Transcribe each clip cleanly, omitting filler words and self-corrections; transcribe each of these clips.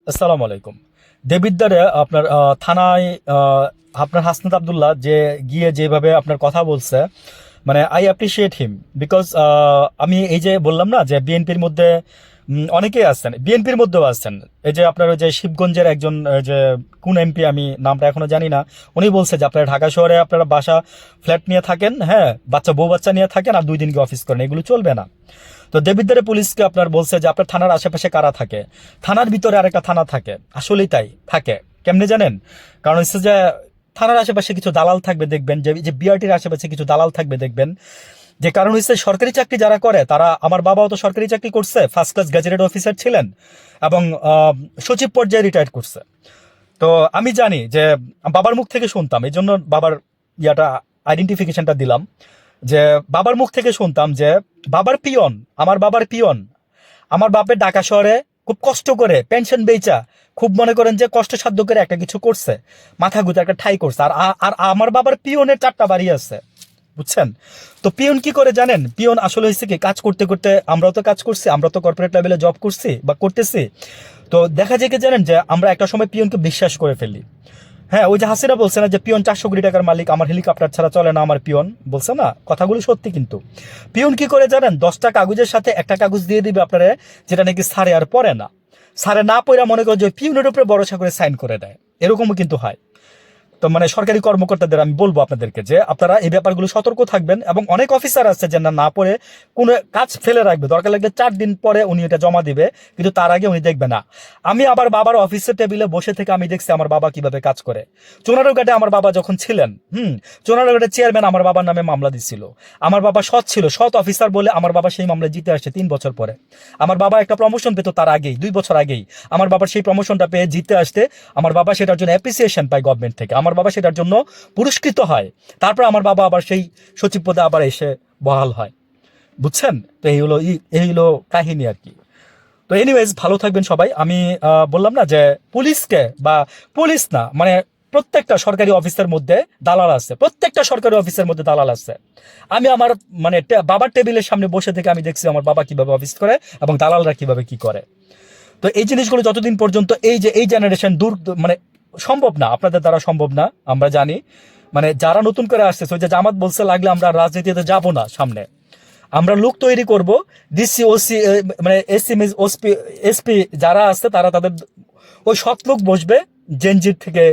আসসালামু আলাইকুম। দেবিদ্বারে আপনার থানায় আপনার হাসনাত আবদুল্লাহ যে গিয়ে যেভাবে আপনার কথা বলছে, মানে আই অ্যাপ্রিসিয়েট হিম। বিকজ আমি এই যে বললাম না যে বিএনপির মধ্যে অনেকেই আসছেন, বিএনপির মধ্যেও আসছেন। এই যে আপনার ওই যে শিবগঞ্জের একজন যে কোন এমপি, আমি নামটা এখনো জানি না, উনি বলছে যে আপনারা ঢাকা শহরে আপনারা বাসা ফ্ল্যাট নিয়ে থাকেন, হ্যাঁ, বউ বাচ্চা নিয়ে থাকেন আর 2 দিন গিয়ে অফিস করেন, এগুলো চলবে না। তো দেবিদ্বারে পুলিশকে আপনার বলছে যে আপনার থানার আশেপাশে কারা থাকে, থানার ভিতরে আরেকটা থানা থাকে। আসলেই তাই থাকে। কেমনে জানেন? কারণ হচ্ছে যে থানার আশেপাশে কিছু দালাল থাকবে দেখবেন, যে বিআরটির আশেপাশে কিছু দালাল থাকবে দেখবেন। যে কারণ হচ্ছে সরকারি চাকরি যারা করে তারা, আমার বাবাও তো সরকারি চাকরি করছে, ফার্স্ট ক্লাস গ্যাজেটেড অফিসার ছিলেন এবং সচিব পর্যায়ে রিটায়ার করছে। তো আমি জানি যে বাবার মুখ থেকে শুনতাম, এই জন্য বাবার ইয়াটা আইডেন্টিফিকেশনটা দিলাম, যে বাবার মুখ থেকে শুনতাম যে বাবার পিয়ন, আমার বাবার পিয়ন, আমার বাপের ঢাকা শহরে খুব কষ্ট করে পেনশন বেচা, খুব মনে করেন যে কষ্টসাধ্য করে একটা কিছু করছে, মাথা গুঁতে একটা ঠাই করছে। আর আমার বাবার পিয়নের 4টা বাড়ি আছে, বুঝছেন? তো পিয়ন কি করে জানেন? পিয়ন আসলে হয়েছে কি, কাজ করতে করতে, আমরাও তো কাজ করছি, আমরা তো কর্পোরেট লেভেলে জব করছি বা করতেছি। তো দেখা যায় কি জানেন, যে আমরা একটা সময় পিয়নকে বিশ্বাস করে ফেলি। হ্যাঁ, ওই যে হাসিনা বলছে না যে পিয়ন 400 কোটি টাকার মালিক, আমার হেলিকপ্টার ছাড়া চলে না আমার পিয়ন, বলছে না? কথাগুলো সত্যি। কিন্তু পিয়ন কি করে জানেন? 10টা কাগজের সাথে একটা কাগজ দিয়ে দিবে আপনারা, যেটা নাকি স্যারে আর পড়ে না। স্যারে না পড়া মনে করে যে পিয়নের উপরে ভরসা করে সাইন করে দেয়, এরকমও কিন্তু হয়। তো মানে সরকারি কর্মকর্তাদের আমি বলবো আপনাদেরকে যে আপনারা এই ব্যাপারগুলো সতর্ক থাকবেন। এবং অনেক অফিসার আছে যে না পড়ে কোনো কাজ ফেলে রাখবে, দরকার লাগলে 4 দিন পরে উনি এটা জমা দিবে, কিন্তু তার আগে উনি দেখবে না। আমি আবার বাবার অফিসের টেবিলে বসে থেকে আমি দেখছি আমার বাবা কিভাবে কাজ করে। চুনারুঘাটে আমার বাবা যখন ছিলেন, চুনারুঘাটের চেয়ারম্যান আমার বাবার নামে মামলা দিছিল। আমার বাবা সৎ ছিল, সৎ অফিসার বলে আমার বাবা সেই মামলা জিতে আসছে 3 বছর পরে। আমার বাবা একটা প্রমোশন পেত তার আগেই, 2 বছর আগেই আমার বাবার সেই প্রমোশনটা পেয়ে জিতে আসতে আমার বাবা সেটার জন্য অ্যাপ্রিসিয়েশন পায় গভর্নমেন্ট থেকে, আমার বাবা সেটার জন্য পুরস্কৃত হয়। তারপর আমার বাবা আবার সেই সচিব পদে আবার এসে বহাল হয়, বুঝছেন? তো এই হলো কাহিনী আর কি। তো এনিওয়েজ, ভালো থাকবেন সবাই। আমি বললাম না যে পুলিশকে, বা পুলিশ না মানে প্রত্যেকটা সরকারি অফিসের মধ্যে দালাল আছে, প্রত্যেকটা সরকারি অফিসের মধ্যে দালাল আছে। আমি আমার মানে বাবার টেবিলের সামনে বসে থেকে আমি দেখছি আমার বাবা কিভাবে অফিস করে এবং দালালরা কিভাবে কি করে। তো এই জিনিসগুলো যতদিন পর্যন্ত এই যে এই জেনারেশন দূর, মানে সম্ভব না, আপনাদের দ্বারা সম্ভব না, আমরা জানি। মানে যারা নতুন করে আসছে, ওই যে জামাত বলছে লাগলে আমরা রাজনীতিতে যাব না সামনে, আমরা লোক তৈরি করব। ডিসি ওসি মানে এসি ওসপি এসপি যারা আছে তারা তাদের ওই সৎ লোক বসবে, জেনজির থেকে,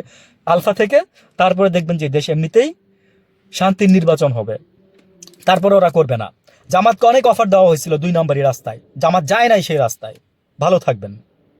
আলফা থেকে। তারপরে দেখবেন যে দেশ এমনিতেই শান্তির নির্বাচন হবে। তারপরে ওরা করবে না। জামাতকে অনেক অফার দেওয়া হয়েছিল 2 নম্বরই রাস্তায়, জামাত যায় নাই সেই রাস্তায়। ভালো থাকবেন।